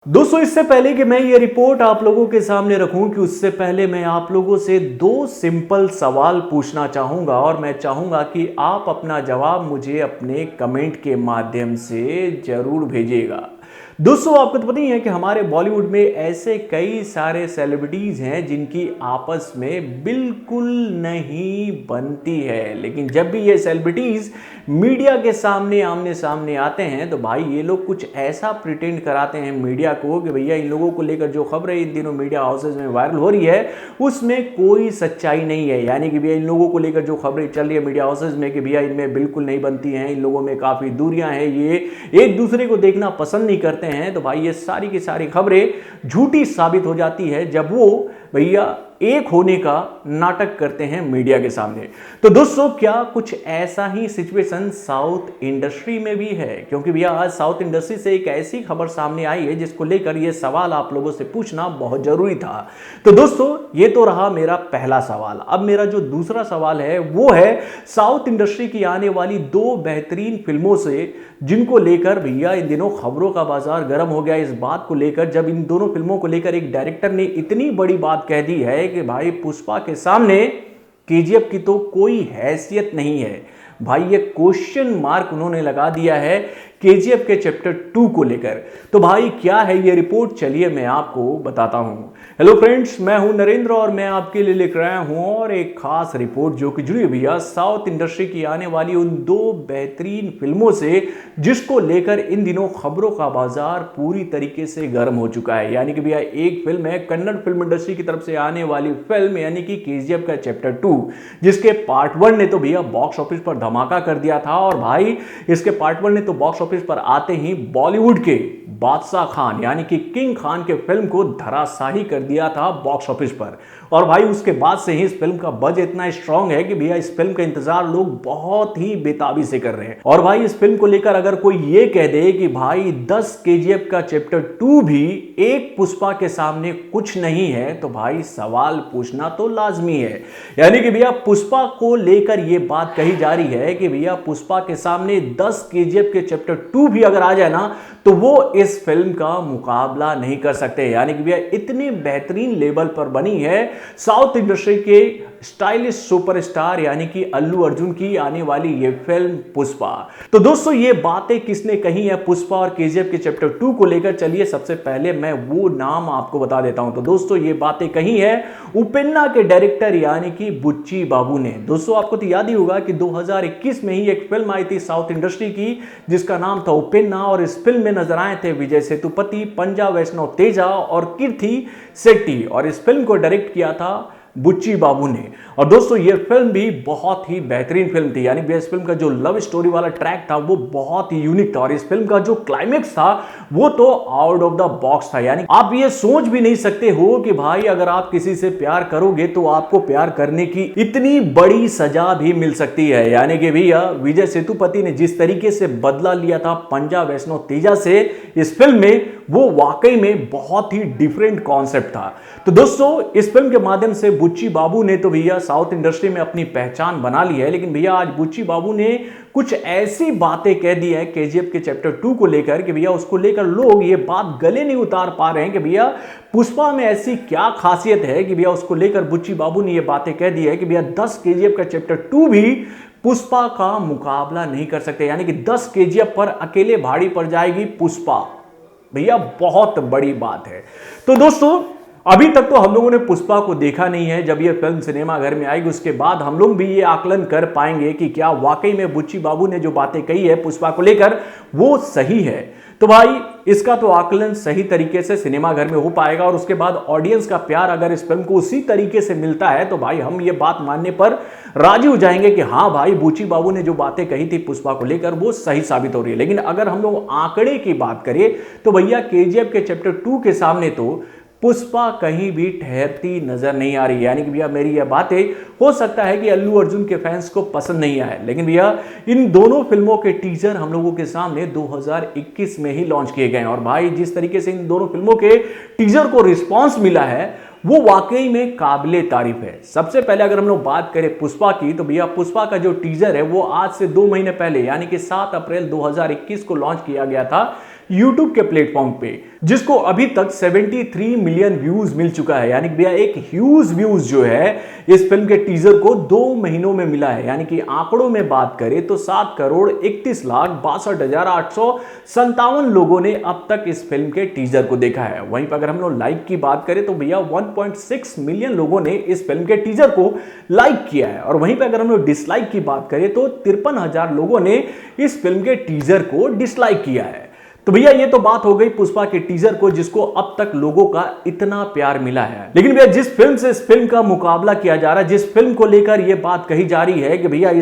दोस्तों इससे पहले कि मैं ये रिपोर्ट आप लोगों के सामने रखूं कि उससे पहले मैं आप लोगों से दो सिंपल सवाल पूछना चाहूंगा और मैं चाहूंगा कि आप अपना जवाब मुझे अपने कमेंट के माध्यम से जरूर भेजिएगा। दोस्तों आपको तो पता ही है कि हमारे बॉलीवुड में ऐसे कई सारे सेलिब्रिटीज हैं जिनकी आपस में बिल्कुल नहीं बनती है, लेकिन जब भी ये सेलिब्रिटीज मीडिया के सामने आमने सामने आते हैं तो भाई ये लोग कुछ ऐसा प्रिटेंड कराते हैं मीडिया को कि भैया इन लोगों को लेकर जो खबरें इन दिनों मीडिया हाउसेज में वायरल हो रही है उसमें कोई सच्चाई नहीं है। यानी कि भैया इन लोगों को लेकर जो खबरें चल रही है मीडिया हाउसेज में कि भैया इनमें बिल्कुल नहीं बनती हैं, इन लोगों में काफ़ी दूरियां हैं, ये एक दूसरे को देखना पसंद नहीं करते हैं, तो भाई ये सारी की सारी खबरें झूठी साबित हो जाती है जब वो भैया एक होने का नाटक करते हैं मीडिया के सामने। तो दोस्तों क्या कुछ ऐसा ही सिचुएशन साउथ इंडस्ट्री में भी है? क्योंकि भैया आज साउथ इंडस्ट्री से एक ऐसी खबर सामने आई है जिसको लेकर ये सवाल आप लोगों से पूछना बहुत जरूरी था। तो दोस्तों ये तो रहा मेरा पहला सवाल। अब मेरा जो दूसरा सवाल है वो है साउथ इंडस्ट्री की आने वाली दो बेहतरीन फिल्मों से जिनको लेकर भैया इन दिनों खबरों का बाजार गर्म हो गया। इस बात को लेकर जब इन दोनों फिल्मों को लेकर एक डायरेक्टर ने इतनी बड़ी बात कह दी है कि भाई पुष्पा के सामने केजीएफ की तो कोई हैसियत नहीं है। भाई ये क्वेश्चन मार्क उन्होंने लगा दिया है केजीएफ के चैप्टर 2 को लेकर। तो भाई क्या है ये रिपोर्ट, चलिए मैं आपको बताता हूं। हेलो फ्रेंड्स, मैं हूं नरेंद्र और मैं आपके लिए लेकर आया हूं और एक खास रिपोर्ट जो कि जुड़ी भैया साउथ इंडस्ट्री की आने वाली उन दो बेहतरीन फिल्मों से जिसको लेकर इन दिनों खबरों का बाजार पूरी तरीके से गर्म हो चुका है। यानी कि भैया एक फिल्म है कन्नड़ फिल्म इंडस्ट्री की तरफ से आने वाली फिल्म यानी कि केजीएफ का चैप्टर 2, जिसके पार्ट 1 ने तो भैया बॉक्स ऑफिस पर धमाका कर दिया था। और भाई इसके पार्ट 1 ने तो बॉक्स ऑफिस पर आते ही बॉलीवुड के बादशाह खान यानी कि किंग खान के फिल्म को धराशाही कर दिया था बॉक्स ऑफिस पर। और भाई उसके बाद से ही इस फिल्म का बज इतना स्ट्रांग है कि भैया इस फिल्म का इंतजार लोग बहुत ही बेताबी से कर रहे हैं। और भाई इस फिल्म को लेकर अगर कोई ये कह दे कि भाई 10 केजीएफ का चैप्टर 2 भी एक पुष्पा के सामने कुछ नहीं है तो भाई सवाल पूछना तो लाजमी है। यानी कि भैया पुष्पा को लेकर यह बात कही जा रही है कि भैया पुष्पा के सामने 10 केजीएफ के चैप्टर 2 भी अगर आ जाए ना तो वो इस फिल्म का मुकाबला नहीं कर सकते। यानी कि भैया इतनी बेहतरीन लेवल पर बनी है साउथ इंडस्ट्री के स्टाइलिश सुपरस्टार यानी कि अल्लू अर्जुन की आने वाली ये फिल्म पुष्पा। तो दोस्तों ये बातें किसने कही है पुष्पा और केजीएफ के चैप्टर 2 को लेकर, चलिए सबसे पहले मैं वो नाम आपको बता देता हूं। तो दोस्तों ये बातें कही है उपेन्ना के डायरेक्टर यानी कि बुच्ची बाबू ने। दोस्तों आपको तो याद ही होगा कि 2021 में ही एक फिल्म आई थी साउथ इंडस्ट्री की जिसका नाम था उपेन्ना और इस फिल्म में नजर आए थे विजय सेतुपति, पंजा वैष्णव तेजा और कीर्ति शेट्टी और इस फिल्म को डायरेक्ट किया था बुच्ची बाबू ने। और दोस्तों ये फिल्म भी बहुत ही बेहतरीन फिल्म थी। यानी इस फिल्म का जो लव स्टोरी वाला ट्रैक था वो बहुत ही यूनिक था और इस फिल्म का जो क्लाइमेक्स था वो तो आउट ऑफ द बॉक्स था। यानी आप ये सोच भी नहीं सकते हो कि भाई अगर आप किसी से प्यार करोगे तो आपको प्यार करने की इतनी बड़ी सजा भी मिल सकती है। यानी कि भैया विजय सेतुपति ने जिस तरीके से बदला लिया था पंजा वैष्णव तेजा से इस फिल्म में, वो वाकई में बहुत ही डिफरेंट कॉन्सेप्ट था। तो दोस्तों इस फिल्म के माध्यम से बुच्ची बाबू ने तो भैया साउथ इंडस्ट्री में अपनी पहचान बना ली है, लेकिन भैया आज बुच्ची बाबू ने कुछ ऐसी बातें कह दी है केजीएफ के चैप्टर 2 को लेकर कि भैया उसको लेकर लोग ये बात गले नहीं उतार पा रहे हैं कि भैया पुष्पा में ऐसी क्या खासियत है कि भैया उसको लेकर बुच्ची बाबू ने ये बातें कह दी है कि भैया 10 केजीएफ का चैप्टर 2 भी पुष्पा का मुकाबला नहीं कर सकते। यानी कि 10 केजीएफ पर अकेले भारी पड़ जाएगी पुष्पा। भैया बहुत बड़ी बात है। तो दोस्तों अभी तक तो हम लोगों ने पुष्पा को देखा नहीं है, जब ये फिल्म सिनेमा घर में आएगी उसके बाद हम लोग भी ये आकलन कर पाएंगे कि क्या वाकई में बुच्ची बाबू ने जो बातें कही है पुष्पा को लेकर वो सही है। तो भाई इसका तो आकलन सही तरीके से सिनेमा घर में हो पाएगा और उसके बाद ऑडियंस का प्यार अगर इस फिल्म को उसी तरीके से मिलता है तो भाई हम ये बात मानने पर राजी हो जाएंगे कि हाँ भाई बुच्ची बाबू ने जो बातें कही थी पुष्पा को लेकर वो सही साबित हो रही है। लेकिन अगर हम लोग आंकड़े की बात करें तो भैया केजीएफ के चैप्टर 2 के सामने तो पुष्पा कहीं भी ठहरती नजर नहीं आ रही। यानी कि भैया मेरी यह बातें हो सकता है कि अल्लू अर्जुन के फैंस को पसंद नहीं आए, लेकिन भैया इन दोनों फिल्मों के टीजर हम लोगों के सामने 2021 में ही लॉन्च किए गए और भाई जिस तरीके से इन दोनों फिल्मों के टीजर को रिस्पॉन्स मिला है वो वाकई में काबिले तारीफ है। सबसे पहले अगर हम लोग बात करें पुष्पा की तो भैया पुष्पा का जो टीजर है वो आज से 2 महीने पहले यानी कि 7 अप्रैल 2021 को लॉन्च किया गया था यूट्यूब के प्लेटफॉर्म पे, जिसको अभी तक 73 मिलियन व्यूज मिल चुका है। यानी भैया एक ह्यूज व्यूज जो है इस फिल्म के टीजर को 2 महीनों में मिला है। यानी कि आंकड़ों में बात करें तो 7,31,62,857 लोगों ने अब तक इस फिल्म के टीजर को देखा है। वहीं पर अगर हम लोग लाइक की बात करें तो भैया 1.6 मिलियन लोगों ने इस फिल्म के टीजर को लाइक किया है। और वहीं पर अगर हम लोग डिसलाइक की बात करें तो 53,000 लोगों ने इस फिल्म के टीजर को डिसलाइक किया है। तो भैया ये तो बात हो गई पुष्पा के टीजर को, जिसको अब तक लोगों का इतना प्यार मिला है। लेकिन भैया जिस फिल्म से इस फिल्म का मुकाबला किया जा रहा है, जिस फिल्म को लेकर ये बात कही जा रही है कि भैया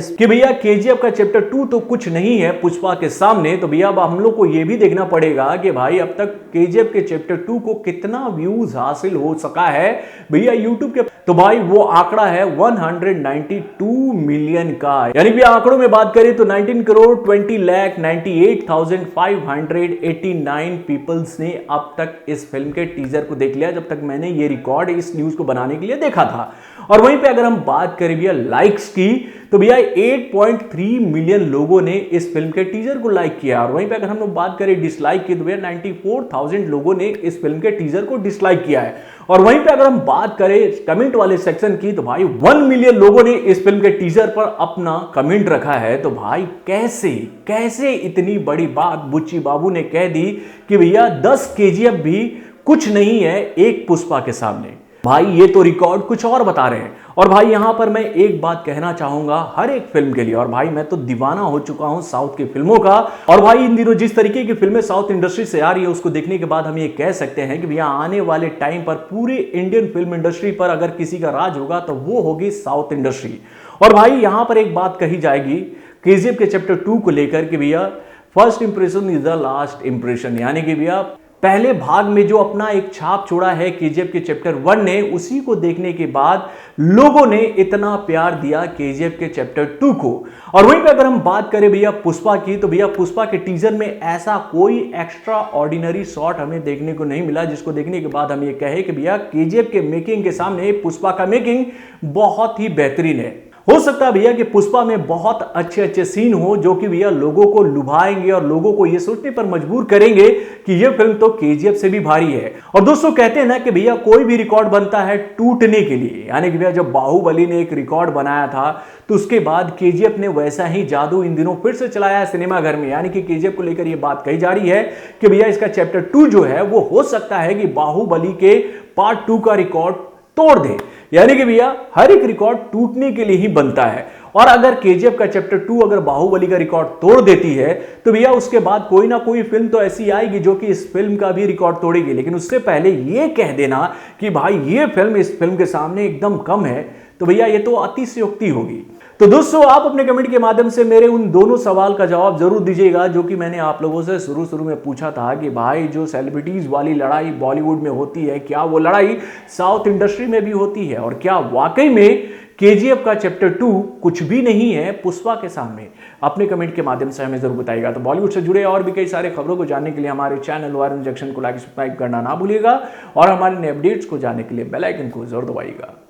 केजीएफ का चैप्टर 2 तो कुछ नहीं है पुष्पा के सामने, तो भैया अब हम लोग को ये भी देखना पड़ेगा कि भाई अब तक केजीएफ के चैप्टर 2 को कितना व्यूज हासिल हो सका है भैया यूट्यूब के। तो भाई वो आंकड़ा है 192 मिलियन का। यानी भैया आंकड़ों में बात करें तो 19,20,98,589 पीपल्स ने अब तक इस फिल्म के टीजर को देख लिया, जब तक मैंने ये रिकॉर्ड इस न्यूज को बनाने के लिए देखा था। और वहीं पे अगर हम बात करें भैया लाइक्स की तो भैया 8.3 मिलियन लोगों ने इस फिल्म के टीजर को लाइक किया। और वहीं पे अगर हम लोग बात करें डिसलाइक की तो भैया 94,000 लोगों ने इस फिल्म के टीजर को डिसलाइक किया है। और वहीं पे अगर हम बात करें कमेंट वाले सेक्शन की तो भाई 1 मिलियन लोगों ने इस फिल्म के टीजर पर अपना कमेंट रखा है। तो भाई कैसे इतनी बड़ी बात बुच्ची बाबू ने कह दी कि भैया 10 केजीएफ भी कुछ नहीं है एक पुष्पा के सामने। भाई ये तो रिकॉर्ड कुछ और बता रहे हैं। और भाई यहां पर मैं एक बात कहना चाहूंगा हर एक फिल्म के लिए, और भाई मैं तो दीवाना हो चुका हूं साउथ की फिल्मों का। और भाई इन दिनों जिस तरीके की फिल्में साउथ इंडस्ट्री से आ रही है उसको देखने के बाद हम ये कह सकते हैं कि भैया आने वाले टाइम पर पूरी इंडियन फिल्म इंडस्ट्री पर अगर किसी का राज होगा तो वो होगी साउथ इंडस्ट्री। और भाई यहां पर एक बात कही जाएगी केजीएफ के चैप्टर 2 को लेकर कि भैया first impression is the last impression. यानी कि भैया पहले भाग में जो अपना एक छाप छोड़ा है केजीएफ के चैप्टर 1 ने, उसी को देखने के बाद लोगों ने इतना प्यार दिया केजीएफ के चैप्टर 2 को। और वहीं पे अगर हम बात करें भैया पुष्पा की तो भैया पुष्पा के टीजर में ऐसा कोई एक्स्ट्रा ऑर्डिनरी शॉट हमें देखने को नहीं मिला जिसको देखने के बाद हम ये कहे कि भैया केजीएफ के मेकिंग के सामने पुष्पा का मेकिंग बहुत ही बेहतरीन है। हो सकता है भैया कि पुष्पा में बहुत अच्छे सीन हो जो कि भैया लोगों को लुभाएंगे और लोगों को यह सोचने पर मजबूर करेंगे कि यह फिल्म तो केजीएफ से भी भारी है। और दोस्तों कहते हैं ना कि भैया कोई भी रिकॉर्ड बनता है टूटने के लिए। यानी कि भैया जब बाहुबली ने एक रिकॉर्ड बनाया था तो उसके बाद केजीएफ ने वैसा ही जादू इन दिनों फिर से चलाया है सिनेमाघर में। यानी कि केजीएफ को लेकर यह बात कही जा रही है कि भैया इसका चैप्टर 2 जो है वो हो सकता है कि बाहुबली के पार्ट 2 का रिकॉर्ड तोड़ दे। यानी कि भैया हर एक रिकॉर्ड टूटने के लिए ही बनता है। और अगर केजीएफ का चैप्टर 2 अगर बाहुबली का रिकॉर्ड तोड़ देती है तो भैया उसके बाद कोई ना कोई फिल्म तो ऐसी आएगी जो कि इस फिल्म का भी रिकॉर्ड तोड़ेगी। लेकिन उससे पहले यह कह देना कि भाई ये फिल्म इस फिल्म के सामने एकदम कम है, तो भैया ये तो अतिशयोक्ति होगी। तो दोस्तों आप अपने कमेंट के माध्यम से मेरे उन दोनों सवाल का जवाब जरूर दीजिएगा जो कि मैंने आप लोगों से शुरू में पूछा था कि भाई जो सेलिब्रिटीज वाली लड़ाई बॉलीवुड में होती है, क्या वो लड़ाई साउथ इंडस्ट्री में भी होती है? और क्या वाकई में केजीएफ का चैप्टर 2 कुछ भी नहीं है पुष्पा के सामने? अपने कमेंट के माध्यम से हमें जरूर बताइएगा। तो बॉलीवुड से जुड़े और भी कई सारे खबरों को जानने के लिए हमारे चैनल वायर इंजेक्शन को लाइक सब्सक्राइब करना ना भूलिएगा और हमारे नए अपडेट्स को जानने के लिए बेल आइकन को जरूर दबाइएगा।